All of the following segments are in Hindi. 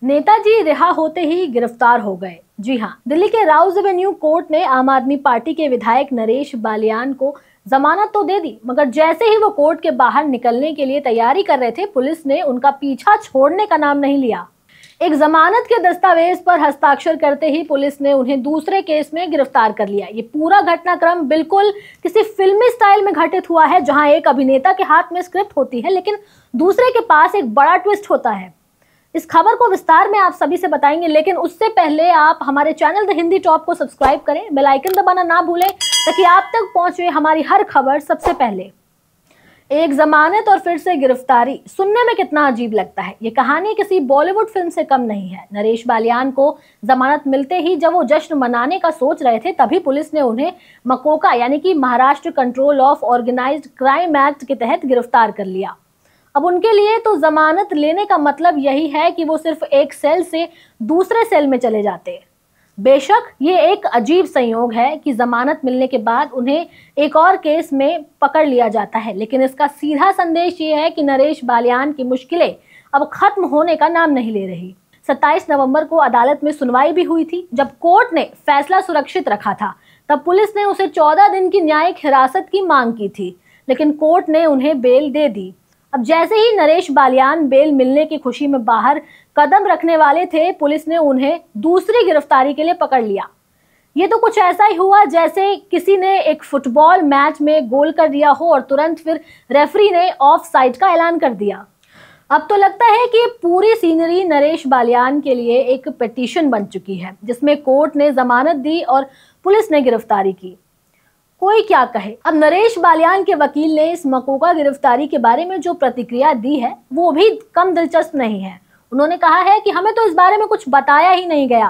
नेताजी रिहा होते ही गिरफ्तार हो गए। जी हां, दिल्ली के राउज एवेन्यू कोर्ट ने आम आदमी पार्टी के विधायक नरेश बालियान को जमानत तो दे दी, मगर जैसे ही वो कोर्ट के बाहर निकलने के लिए तैयारी कर रहे थे, पुलिस ने उनका पीछा छोड़ने का नाम नहीं लिया। एक जमानत के दस्तावेज पर हस्ताक्षर करते ही पुलिस ने उन्हें दूसरे केस में गिरफ्तार कर लिया। ये पूरा घटनाक्रम बिल्कुल किसी फिल्मी स्टाइल में घटित हुआ है, जहां एक अभिनेता के हाथ में स्क्रिप्ट होती है लेकिन दूसरे के पास एक बड़ा ट्विस्ट होता है। इस खबर को विस्तार में आप सभी से बताएंगे, लेकिन उससे पहले आप हमारे चैनल द हिंदी टॉप को सब्सक्राइब करें, बेल आइकन दबाना ना भूलें ताकि आप तक पहुंचे हमारी हर खबर सबसे पहले। एक जमानत और फिर से गिरफ्तारी, सुनने में कितना अजीब लगता है। ये कहानी किसी बॉलीवुड फिल्म से कम नहीं है। नरेश बालियान को जमानत मिलते ही जब वो जश्न मनाने का सोच रहे थे, तभी पुलिस ने उन्हें मकोका यानी कि Maharashtra control of organised crime act के तहत गिरफ्तार कर लिया। अब उनके लिए तो जमानत लेने का मतलब यही है कि वो सिर्फ एक सेल से दूसरे सेल में चले जाते। बेशक ये एक अजीब संयोग है कि जमानत मिलने के बाद उन्हें एक और केस में पकड़ लिया जाता है, लेकिन इसका सीधा संदेश ये है कि नरेश बालियान की मुश्किलें अब खत्म होने का नाम नहीं ले रही। 27 नवंबर को अदालत में सुनवाई भी हुई थी। जब कोर्ट ने फैसला सुरक्षित रखा था, तब पुलिस ने उसे 14 दिन की न्यायिक हिरासत की मांग की थी, लेकिन कोर्ट ने उन्हें बेल दे दी। अब जैसे ही नरेश बालियान बेल मिलने की खुशी में बाहर कदम रखने वाले थे, पुलिस ने उन्हें दूसरी गिरफ्तारी के लिए पकड़ लिया। ये तो कुछ ऐसा ही हुआ जैसे किसी ने एक फुटबॉल मैच में गोल कर दिया हो और तुरंत फिर रेफरी ने ऑफ साइड का ऐलान कर दिया। अब तो लगता है कि पूरी सीनरी नरेश बालियान के लिए एक पिटीशन बन चुकी है, जिसमें कोर्ट ने जमानत दी और पुलिस ने गिरफ्तारी की। कोई क्या कहे। अब नरेश बालियान के वकील ने इस मकोका गिरफ्तारी के बारे में जो प्रतिक्रिया दी है, वो भी कम दिलचस्प नहीं है। उन्होंने कहा है कि हमें तो इस बारे में कुछ बताया ही नहीं गया,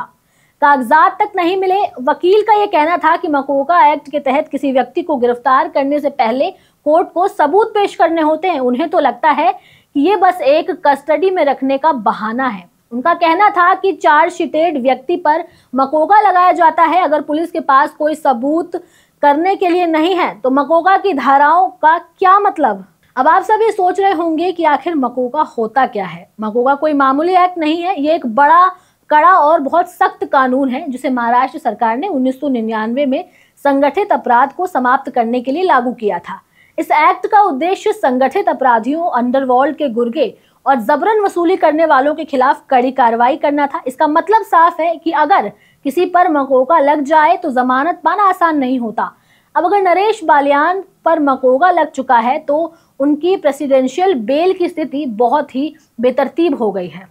कागजात तक नहीं मिले। वकील का ये कहना था कि मकोका एक्ट के तहत किसी व्यक्ति को गिरफ्तार करने से पहले कोर्ट को सबूत पेश करने होते हैं। उन्हें तो लगता है कि ये बस एक कस्टडी में रखने का बहाना है। उनका कहना था कि चार्जशीटेड व्यक्ति पर मकोका लगाया जाता है। अगर पुलिस के पास कोई सबूत करने के लिए नहीं है तो मकोका की धाराओं का क्या मतलब। अब आप सभी सोच रहे होंगे कि आखिर मकोका होता क्या है। मकोका कोई मामूली एक्ट नहीं है, ये एक बड़ा, कड़ा और बहुत सख्त कानून है जिसे महाराष्ट्र सरकार ने 1999 में संगठित अपराध को समाप्त करने के लिए लागू किया था। इस एक्ट का उद्देश्य संगठित अपराधियों, अंडरवर्ल्ड के गुर्गे और जबरन वसूली करने वालों के खिलाफ कड़ी कार्रवाई करना था। इसका मतलब साफ है कि अगर किसी पर मकोका लग जाए तो जमानत पाना आसान नहीं होता। अब अगर नरेश बालियान पर मकोका लग चुका है तो उनकी प्रेसिडेंशियल बेल की स्थिति बहुत ही बेतरतीब हो गई है।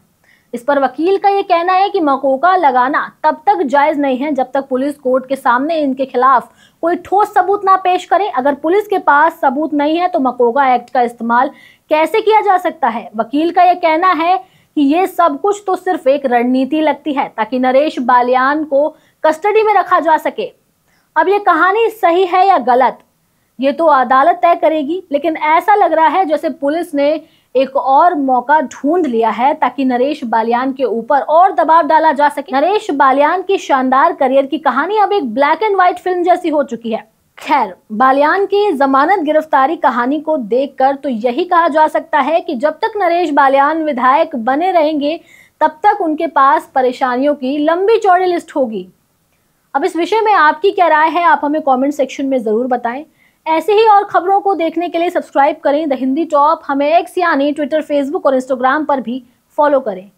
इस पर वकील का ये कहना है कि मकोका लगाना तब तक जायज नहीं है जब तक पुलिस कोर्ट के सामने इनके खिलाफ कोई ठोस सबूत ना पेश करे। अगर पुलिस के पास सबूत नहीं है तो मकोका एक्ट का इस्तेमाल कैसे किया जा सकता है। वकील का ये कहना है कि ये सब कुछ तो सिर्फ एक रणनीति लगती है ताकि नरेश बालियान को कस्टडी में रखा जा सके। अब ये कहानी सही है या गलत, ये तो अदालत तय करेगी, लेकिन ऐसा लग रहा है जैसे पुलिस ने एक और मौका ढूंढ लिया है ताकि नरेश बालियान के ऊपर और दबाव डाला जा सके। नरेश बालियान की शानदार करियर की कहानी अब एक ब्लैक एंड व्हाइट फिल्म जैसी हो चुकी है। खैर, बालियान की जमानत गिरफ्तारी कहानी को देखकर तो यही कहा जा सकता है कि जब तक नरेश बालियान विधायक बने रहेंगे, तब तक उनके पास परेशानियों की लंबी चौड़ी लिस्ट होगी। अब इस विषय में आपकी क्या राय है, आप हमें कमेंट सेक्शन में जरूर बताएं। ऐसे ही और खबरों को देखने के लिए सब्सक्राइब करें द हिंदी टॉप। हमें एक्स यानी ट्विटर, फेसबुक और इंस्टाग्राम पर भी फॉलो करें।